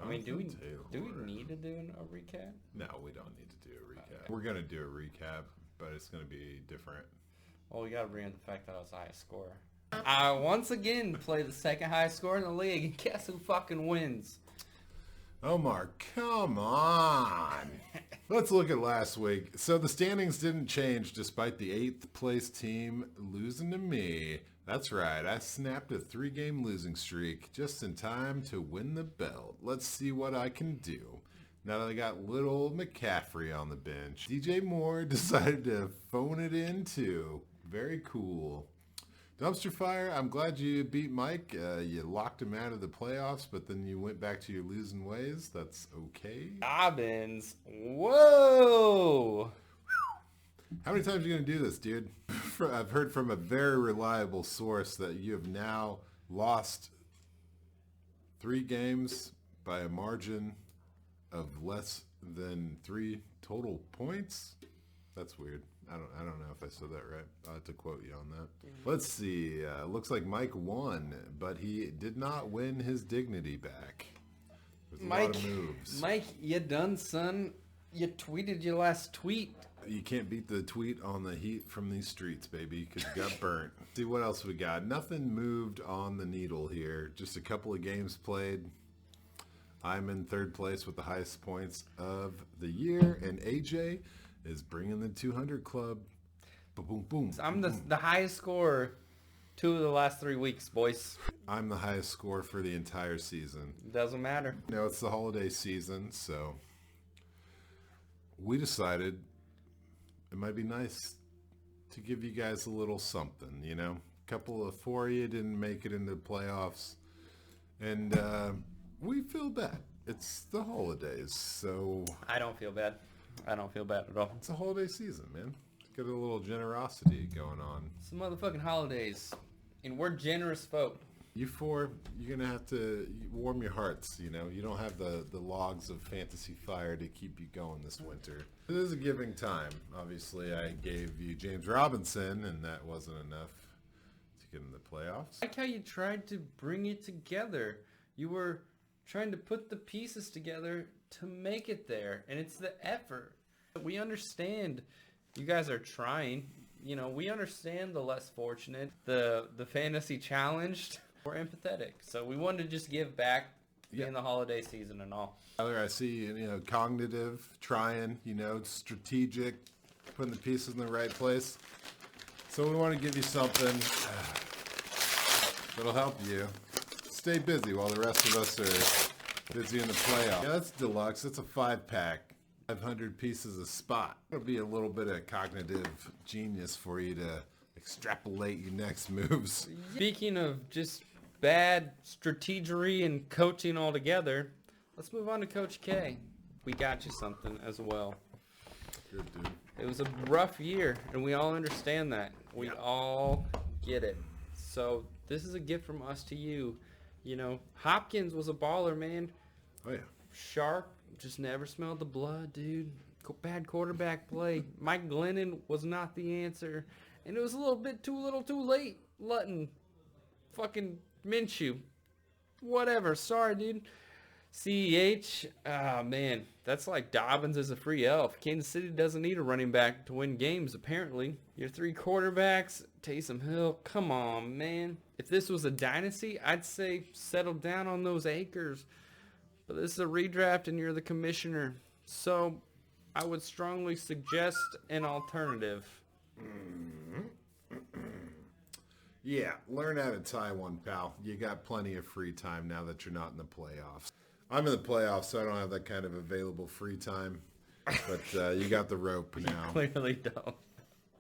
I mean, do we Taylor. need to do a recap? No, we don't need to do a recap. We're gonna do a recap, but it's gonna be different. Well, we got to bring in the fact that I was the highest scorer. I once again play the second highest scorer in the league, and guess who fucking wins? Omar, come on. Let's look at last week. So the standings didn't change despite the 8th place team losing to me. That's right, I snapped a 3-game losing streak just in time to win the belt. Let's see what I can do. Now that I got little McCaffrey on the bench, DJ Moore decided to phone it in too. Very cool. Dumpster Fire, I'm glad you beat Mike. You locked him out of the playoffs, but then you went back to your losing ways. That's okay. Dobbins. Whoa! How many times are you going to do this, dude? I've heard from a very reliable source that you have now lost 3 games by a margin of less than 3 total points. That's weird. I don't know if I said that right. I'll have to quote you on that. Let's see. Looks like Mike won, but he did not win his dignity back. There's a lot of moves. Mike, you done, son. You tweeted your last tweet. You can't beat the tweet on the heat from these streets, baby, because you got burnt. See what else we got. Nothing moved on the needle here. Just a couple of games played. I'm in 3rd place with the highest points of the year, and AJ is bringing the 200 club. Boom, boom, boom. I'm the highest scorer 2 of the last 3 weeks, boys. I'm the highest score for the entire season. Doesn't matter. You know, it's the holiday season, so we decided it might be nice to give you guys a little something, you know? A couple of 4 of you didn't make it into the playoffs, and we feel bad. It's the holidays, so... I don't feel bad. I don't feel bad at all. It's a holiday season, man. Got a little generosity going on. It's the motherfucking holidays, and we're generous folk. You 4, you're going to have to warm your hearts, you know. You don't have the logs of fantasy fire to keep you going this winter. It is a giving time. Obviously, I gave you James Robinson, and that wasn't enough to get in the playoffs. I like how you tried to bring it together. You were trying to put the pieces together to make it there, and it's the effort. We understand you guys are trying. You know, we understand the less fortunate, the fantasy challenged. We're empathetic, so we wanted to just give back in the holiday season and all. Tyler, I see, you know, cognitive, trying, you know, strategic, putting the pieces in the right place. So we want to give you something that'll help you stay busy while the rest of us are busy in the playoffs. Yeah, that's deluxe. It's a 5-pack. 500 pieces a spot. It'll be a little bit of cognitive genius for you to extrapolate your next moves. Speaking of just bad strategery and coaching altogether, let's move on to Coach K. We got you something as well. Good, dude. It was a rough year, and we all understand that. We all get it. So this is a gift from us to you. You know, Hopkins was a baller, man. Oh, yeah. Sharp, just never smelled the blood, dude. Bad quarterback play. Mike Glennon was not the answer. And it was a little bit too late. Lutton. Fucking Minshew. Whatever. Sorry, dude. CEH. Ah, man. That's like Dobbins as a free elf. Kansas City doesn't need a running back to win games, apparently. Your 3 quarterbacks. Taysom Hill. Come on, man. If this was a dynasty, I'd say settle down on those acres. But this is a redraft and you're the commissioner. So I would strongly suggest an alternative. Yeah, learn how to tie one, pal. You got plenty of free time now that you're not in the playoffs. I'm in the playoffs, so I don't have that kind of available free time. But you got the rope now. You clearly don't.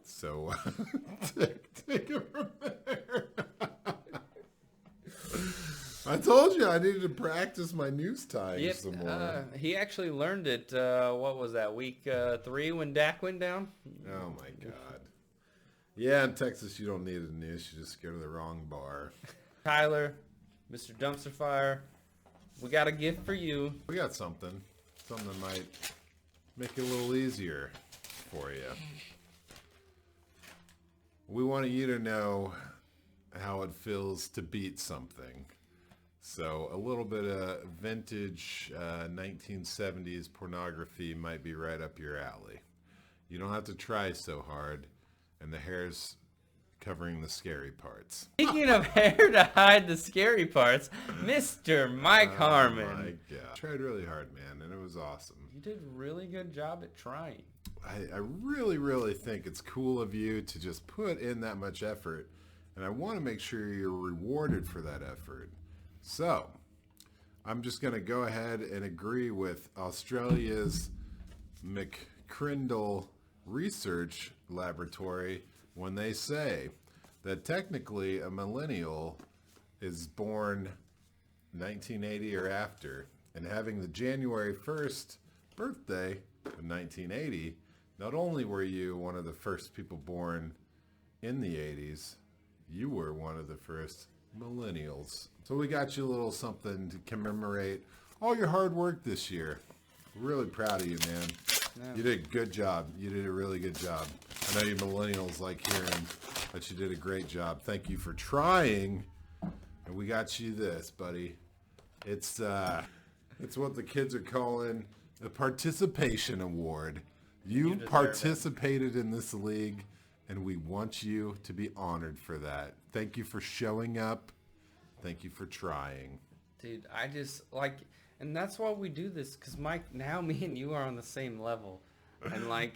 So take it from there. I told you I needed to practice my news tying some more. He actually learned it, what was that, week 3 when Dak went down? Oh, my God. Yeah, in Texas, you don't need a news. You just go to the wrong bar. Tyler, Mr. Dumpster Fire, we got a gift for you. We got something. Something that might make it a little easier for you. We want you to know how it feels to beat something. So a little bit of vintage 1970s pornography might be right up your alley. You don't have to try so hard, and the hair's covering the scary parts. Speaking of hair to hide the scary parts, Mr. Mike Harmon. Oh my God. Tried really hard, man, and it was awesome. You did a really good job at trying. I really, really think it's cool of you to just put in that much effort, and I want to make sure you're rewarded for that effort. So, I'm just going to go ahead and agree with Australia's McCrindle Research Laboratory when they say that technically a millennial is born 1980 or after, and having the January 1st birthday of 1980, not only were you one of the first people born in the 80s, you were one of the first millennials. So we got you a little something to commemorate all your hard work this year. Really proud of you, man. Yeah. You did a good job. You did a really good job. I know you millennials like hearing that you did a great job. Thank you for trying. And we got you this, buddy. It's what the kids are calling a participation award. You participated in this league, and we want you to be honored for that. Thank you for showing up. Thank you for trying. Dude, I just like, and that's why we do this, because Mike, now me and you are on the same level. And like,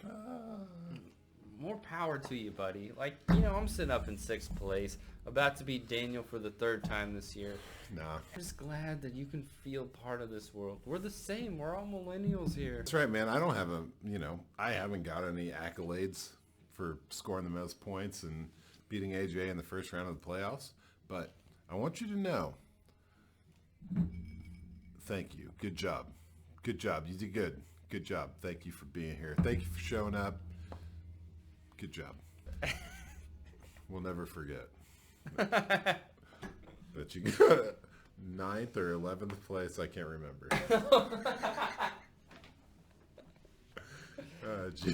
more power to you, buddy. Like, you know, I'm sitting up in 6th place, about to beat Daniel for the 3rd time this year. Nah. I'm just glad that you can feel part of this world. We're the same. We're all millennials here. That's right, man. I don't have I haven't got any accolades for scoring the most points and beating AJ in the first round of the playoffs. But I want you to know, thank you. Good job. Good job. You did good. Good job. Thank you for being here. Thank you for showing up. Good job. We'll never forget. But you got 9th or 11th place. I can't remember. Gee.